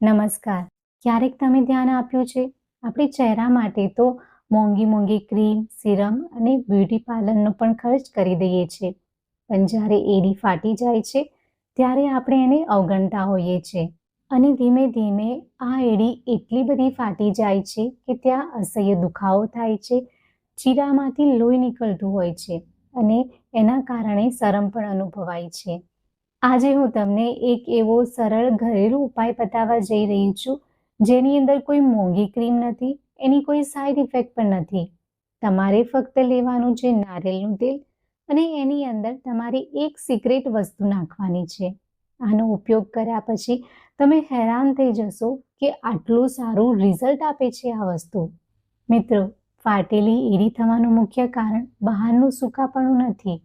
નમસ્કાર. ક્યારેક તમે ધ્યાન આપ્યું છે આપણી ચહેરા માટે તો મોંઘી મોંઘી ક્રીમ, સિરમ અને બ્યુટી પાર્લરનો પણ ખર્ચ કરી દઈએ છીએ, પણ જ્યારે એડી ફાટી જાય છે ત્યારે આપણે એને અવગણતા હોઈએ છીએ. અને ધીમે ધીમે આ એડી એટલી બધી ફાટી જાય છે કે ત્યાં અસહ્ય દુખાવો થાય છે, ચીરામાંથી લોહી નીકળતું હોય છે અને એના કારણે શરમ પણ અનુભવાય છે. આજે હું તમને એક એવો સરળ ઘરેલું ઉપાય બતાવવા જઈ રહી છું, જેની અંદર કોઈ મોંઘી ક્રીમ નથી, એની કોઈ સાઈડ ઇફેક્ટ પણ નથી. તમારે ફક્ત લેવાનું છે નારિયેળનું તેલ અને એની અંદર તમારી એક સિક્રેટ વસ્તુ નાખવાની છે. આનો ઉપયોગ કર્યા પછી તમે હેરાન થઈ જશો કે આટલું સારું રિઝલ્ટ આપે છે આ વસ્તુ. મિત્રો, ફાટેલી એડી થવાનું મુખ્ય કારણ બહારનું સૂકાપણું નથી.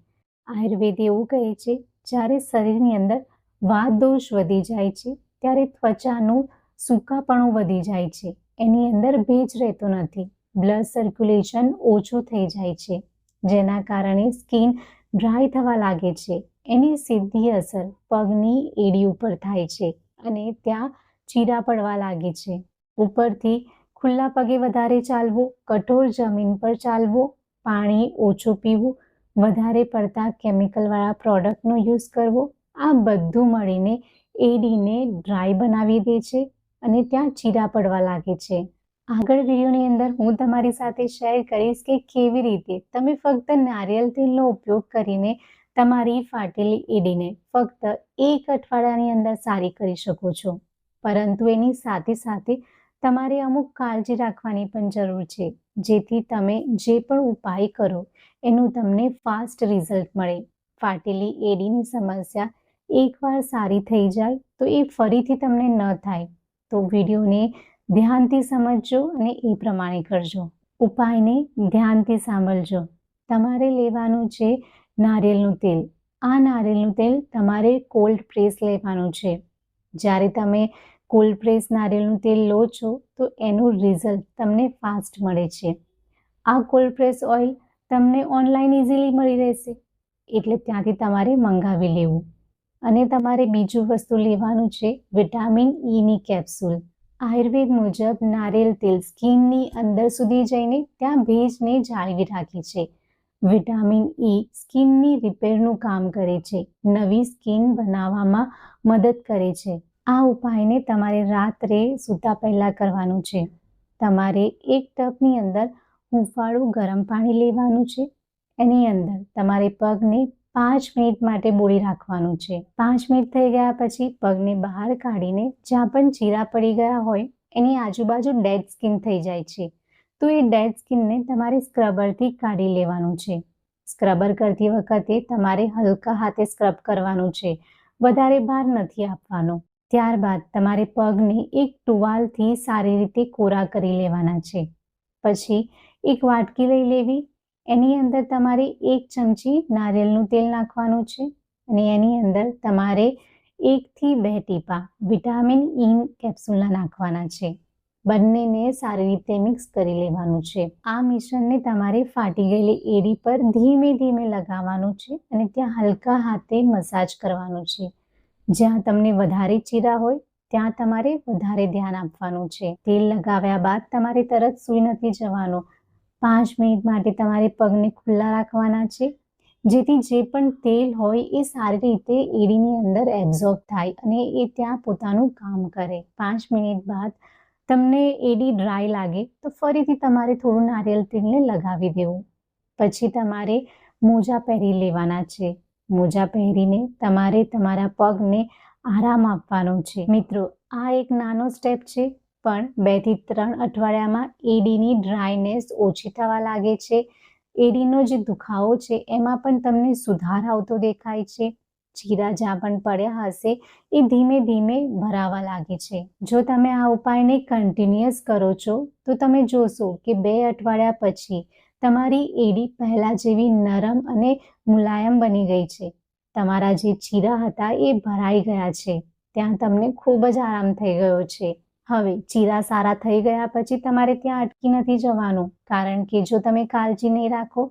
આયુર્વેદ એવું કહે છે, જ્યારે શરીરની અંદર વાત દોષ વધી જાય છે ત્યારે ત્વચાનું સૂકાપણું વધી જાય છે. એની અંદર ભેજ રહેતો નથી, બ્લડ સર્ક્યુલેશન ઓછું થઈ જાય છે, જેના કારણે સ્કિન ડ્રાય થવા લાગે છે. એની સીધી અસર પગની એડી ઉપર થાય છે અને ત્યાં ચીરા પડવા લાગે છે. ઉપરથી ખુલ્લા પગે વધારે ચાલવું, કઠોર જમીન પર ચાલવું, પાણી ઓછું પીવું, વધારે પડતા કેમિકલવાળા પ્રોડક્ટનો યુઝ કરવો, આ બધું મળીને એડીને ડ્રાય બનાવી દે છે અને ત્યાં ચીરા પડવા લાગે છે. આગળ વિડીયોની અંદર હું તમારી સાથે શેર કરીશ કે કેવી રીતે તમે ફક્ત નારિયેળ તેલનો ઉપયોગ કરીને તમારી ફાટેલી એડીને ફક્ત 1 અઠવાડિયાની અંદર સારી કરી શકો છો. પરંતુ એની સાથે સાથે તમારે અમુક કાળજી રાખવાની પણ જરૂર છે, જેથી તમે જે પણ ઉપાય કરો એનું તમને ફાસ્ટ રિઝલ્ટ મળે. ફાટેલી એડીની સમસ્યા એકવાર સારી થઈ જાય તો એ ફરીથી તમને ન થાય. તો વિડીયોને ધ્યાનથી સમજજો અને એ પ્રમાણે કરજો. ઉપાયને ધ્યાનથી સાંભળજો. તમારે લેવાનું છે નારિયેળનું તેલ. આ નારિયેળનું તેલ તમારે કોલ્ડ પ્રેસ લેવાનું છે. જ્યારે તમે કોલ્ડ પ્રેસ નારિયેળનું તેલ લો છો તો એનું રિઝલ્ટ તમને ફાસ્ટ મળે છે. આ કોલ્ડ પ્રેસ ઓઇલ તમને ઓનલાઈન ઇઝીલી મળી રહેશે, એટલે ત્યાંથી તમારે મંગાવી લેવું. અને તમારે બીજું વસ્તુ લેવાનું છે વિટામિન ઈની કેપ્સ્યુલ. આયુર્વેદ મુજબ નારિયેળ તેલ સ્કિનની અંદર સુધી જઈને ત્યાં ભેજને જાળવી રાખે છે. વિટામિન ઈ સ્કિનની રિપેરનું કામ કરે છે, નવી સ્કિન બનાવવામાં મદદ કરે છે. આ ઉપાયને તમારે રાત્રે સૂતા પહેલાં કરવાનું છે. તમારે એક ટબની અંદર હૂંફાળું ગરમ પાણી લેવાનું છે. એની અંદર તમારે પગને 5 મિનિટ માટે બોળી રાખવાનું છે. 5 મિનિટ થઈ ગયા પછી પગને બહાર કાઢીને જ્યાં પણ ચીરા પડી ગયા હોય એની આજુબાજુ ડેડ સ્કિન થઈ જાય છે, તો એ ડેડ સ્કિનને તમારે સ્ક્રબરથી કાઢી લેવાનું છે. સ્ક્રબર કરતી વખતે તમારે હલકા હાથે સ્ક્રબ કરવાનું છે, વધારે ભાર નથી આપવાનો. ત્યારબાદ તમારે પગને એક ટુવાલથી સારી રીતે કોરા કરી લેવાના છે. પછી એક વાટકી લઈ લેવી, એની અંદર તમારે 1 ચમચી નારિયેળનું તેલ નાખવાનું છે અને એની અંદર તમારે 1 થી 2 ટીપા વિટામિન ઈ કેપ્સ્યુલના નાખવાના છે. બંનેને સારી રીતે મિક્સ કરી લેવાનું છે. આ મિશ્રણને તમારે ફાટી ગયેલી એડી પર ધીમે ધીમે લગાવવાનું છે અને ત્યાં હલકા હાથે મસાજ કરવાનું છે. જ્યાં તમને વધારે ચીરા હોય ત્યાં તમારે વધારે ધ્યાન આપવાનું છે. તેલ લગાવ્યા બાદ તમારે તરત સૂઈ નથી જવાનું. 5 મિનિટ માટે તમારે પગને ખુલ્લા રાખવાના છે, જેથી જે પણ તેલ હોય એ સારી રીતે એડીની અંદર એબ્ઝોર્બ થાય અને એ ત્યાં પોતાનું કામ કરે. 5 મિનિટ બાદ તમને એડી ડ્રાય લાગે તો ફરીથી તમારે થોડું નારિયેળ તેલને લગાવી દેવું. પછી તમારે મોજા પહેરી લેવાના છે. મોજા પહેરીને તમારે તમારા પગને આરામ આપવાનો છે. મિત્રો, આ એક નાનો સ્ટેપ છે, પણ 2 થી 3 અઠવાડિયામાં એડીની ડ્રાયનેસ ઓછી થવા લાગે છે. એડીનો જે દુખાવો છે એમાં પણ તમને સુધાર આવતો દેખાય છે. ચીરા જ્યાં પણ પડ્યા હશે એ ધીમે ધીમે ભરાવા લાગે છે. જો તમે આ ઉપાયને કન્ટિન્યુઅસ કરો છો તો તમે જોશો કે 2 અઠવાડિયા પછી તમારી એડી પહેલાં જેવી નરમ અને મુલાયમ બની ગઈ છે. તમારા જે ચીરા હતા એ ભરાઈ ગયા છે. ત્યાં તમને ખૂબ જ આરામ થઈ ગયો છે. હવે ચીરા સારા થઈ ગયા પછી તમારે ત્યાં અટકી નથી જવાનું, કારણ કે જો તમે કાળજી નહીં રાખો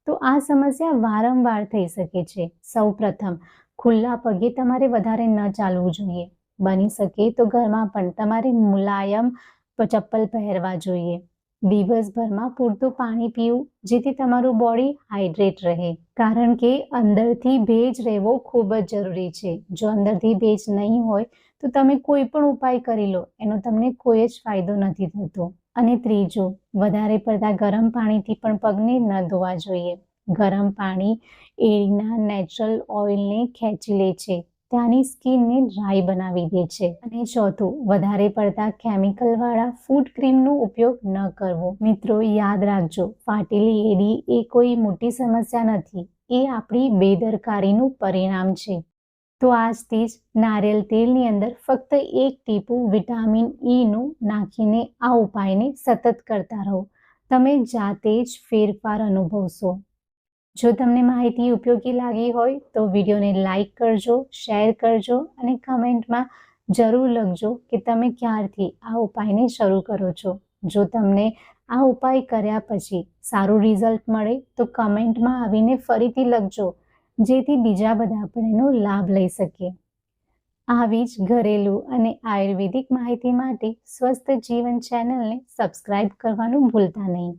તો આ સમસ્યા વારંવાર થઈ શકે છે. સૌપ્રથમ ખુલ્લા પગે તમારે વધારે ન ચાલવું જોઈએ. બની શકે તો ઘરમાં પણ તમારે મુલાયમ ચપ્પલ પહેરવા જોઈએ. દિવસભરમાં પૂરતું પાણી પીવું જેથી તમારું બોડી હાઇડ્રેટ રહે, કારણ કે અંદરથી ભેજ રહેવો ખૂબ જ જરૂરી છે. જો અંદરથી ભેજ નહીં હોય તો તમે કોઈ પણ ઉપાય કરી લો, એનો તમને કોઈ જ ફાયદો નથી થતો. અને ત્રીજું, વધારે પડતા ગરમ પાણીથી પણ પગને ન ધોવા જોઈએ. ગરમ પાણી એડીના નેચરલ ઓઇલને ખેંચી લે છે, ત્યાંની સ્કિનને ડ્રાય બનાવી દે છે. અને ચોથું, વધારે પડતા કેમિકલવાળા ફૂટ ક્રીમનો ઉપયોગ ન કરવો. મિત્રો, યાદ રાખજો, ફાટેલી એડી એ કોઈ મોટી સમસ્યા નથી, એ આપણી બેદરકારીનું પરિણામ છે. તો આજથી જ નારિયેળ તેલની અંદર ફક્ત 1 ટીપું વિટામિન ઈનું નાખીને આ ઉપાયને સતત કરતા રહો. તમે જાતે જ ફેરફાર અનુભવશો. જો તમને માહિતી ઉપયોગી લાગી હોય તો વિડીયોને લાઈક કરજો, શેર કરજો અને કમેન્ટમાં જરૂર લખજો કે તમે ક્યારથી આ ઉપાયને શરૂ કરો છો. જો તમને આ ઉપાય કર્યા પછી સારું રિઝલ્ટ મળે તો કમેન્ટમાં આવીને ફરીથી લખજો, જેથી બીજા બધા પણ એનો લાભ લઈ શકે. આવી જ ઘરેલું અને આયુર્વેદિક માહિતી માટે સ્વસ્થ જીવન ચેનલને સબસ્ક્રાઇબ કરવાનું ભૂલતા નહીં.